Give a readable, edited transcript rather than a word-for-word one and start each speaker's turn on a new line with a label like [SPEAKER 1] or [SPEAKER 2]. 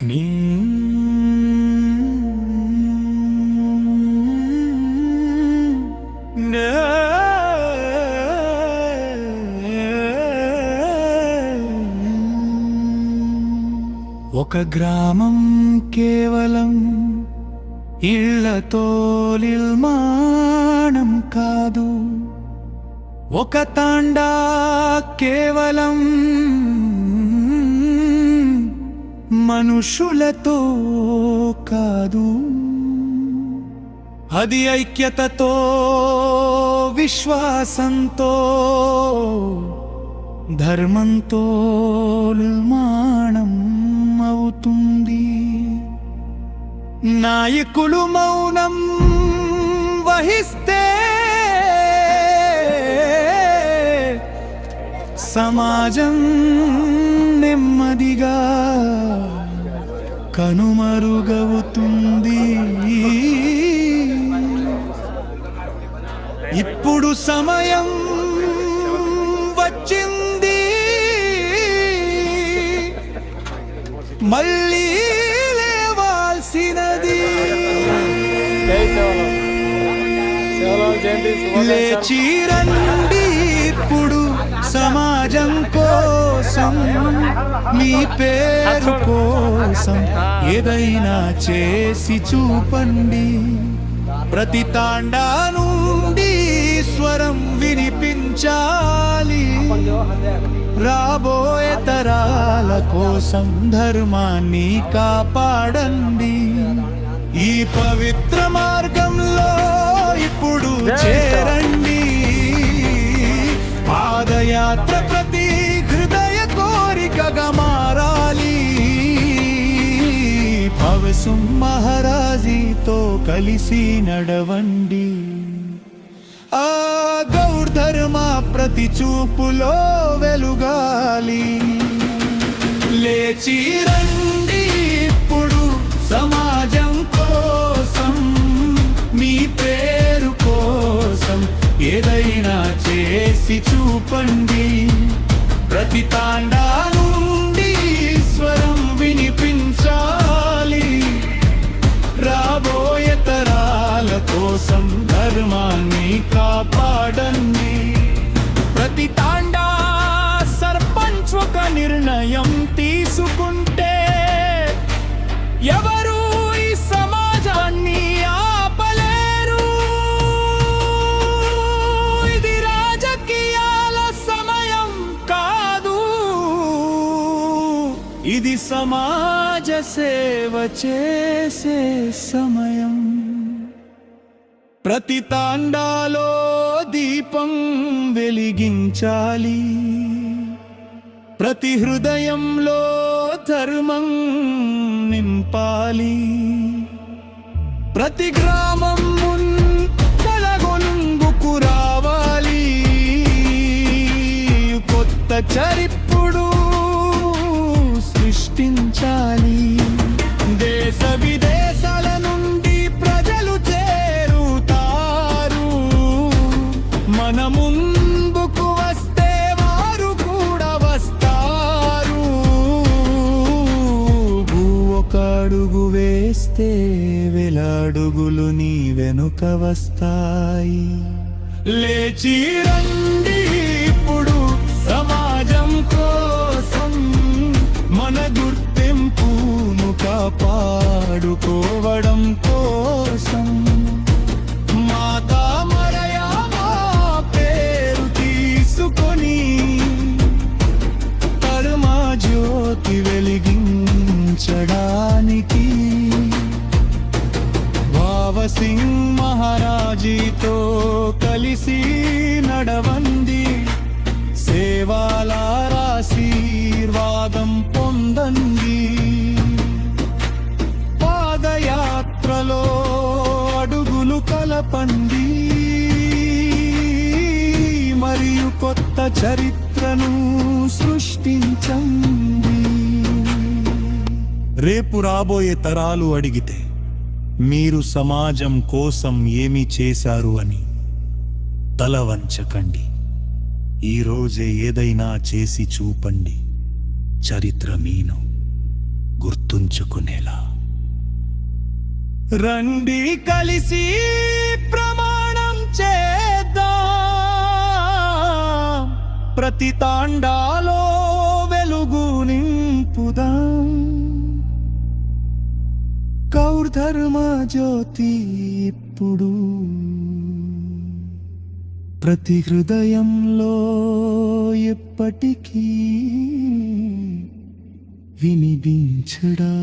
[SPEAKER 1] నీ ఒక గ్రామం కేవలం ఇళ్లతో నిర్మాణం కాదు, ఒక తాండా కేవలం మనుషులతో కాదు, అది ఐక్యతతో విశ్వాసంతో ధర్మంతో నిర్మాణం అవుతుంది. నాయకులు మౌనం వహిస్తే సమాజం నెమ్మదిగా కనుమరుగవుతుంది. ఇప్పుడు సమయం వచ్చింది, మళ్ళీ లేవాల్సినది. లేచి రండి ఇప్పుడు సమాజం కోసం, మీ పేరు కోసం ఏదైనా చేసి చూపండి. ప్రతి తాండా నుండి స్వరం వినిపించాలి. రాబోయే తరాల కోసం ధర్మాన్ని కాపాడండి. ఈ పవిత్ర మార్గంలో ఇప్పుడు చేరండి. పాదయాత్ర ప్రతి హృదయ కోరికగా మారాలి. భవసుం మహారాజీతో కలిసి నడవండి. ఆ గౌర్ ధర్మ ప్రతి చూపులో వెలుగాలి. లేచి రండి ఇప్పుడు సమాజం కోసం, మీ పేరు కోసం ఏదైనా చేసి చూపండి. ప్రతి తాండా నుండి స్వరం వినిపించాలి. రాబోయే తరాల కోసం ధర్మాన్ని కాపాడండి. ప్రతి తాండా సర్పంచ్ ఒక నిర్ణయం తీసుకుంటే ఎవరు ఈ సమాజాన్ని ఆపలేరు. ఇది రాజకీయాల సమయం కాదు, ఇది సమాజ సేవ చేసే సమయం. ప్రతి తాండాలో దీపం వెలిగించాలి. ప్రతి హృదయంలో ధర్మం నింపాలి. ప్రతి గ్రామం కలగొంగుకు రావాలి. కొత్త చరిత్రను సృష్టించాలి. దేశ విదేశాల నుండి ప్రజలు చేరుతారు. మన ముందుకు వస్తే వారు కూడా వస్తారు. ఒక అడుగు వేస్తే వేల అడుగులు నీ వెనుక వస్తాయి. లేచి రండి ఇప్పుడు సమాజం కోసం, మన గుర్తింపును కాపాడుకోవడం కోసం. మాతా మరయామా పేరు తీసుకొని పరమా జ్యోతి వెలిగించడానికి భావసింగ్ మహారాజీతో కలిసి నడవండి. సేవాలార ఆశీర్వాదం పొందండి. పాదయాత్రలో అడుగులు కలపండి. మరియు కొత్త చరిత్రను సృష్టించండి. రేపు రాబోయే తరాలు అడిగితే మీరు సమాజం కోసం ఏమి చేశారు అని తల వంచకండి. ఈరోజే ఏదైనా చేసి చూపండి. చరిత్ర మీను. గుర్తుంచుకునేలా. రండి కలిసి ప్రమాణం చేద్దాం, ప్రతి తాండాలో వెలుగు నింపుదాం. కౌర్ ధర్మ జ్యోతి ఇప్పుడు ప్రతి హృదయంలో ఎప్పటికీ వినిపించడా.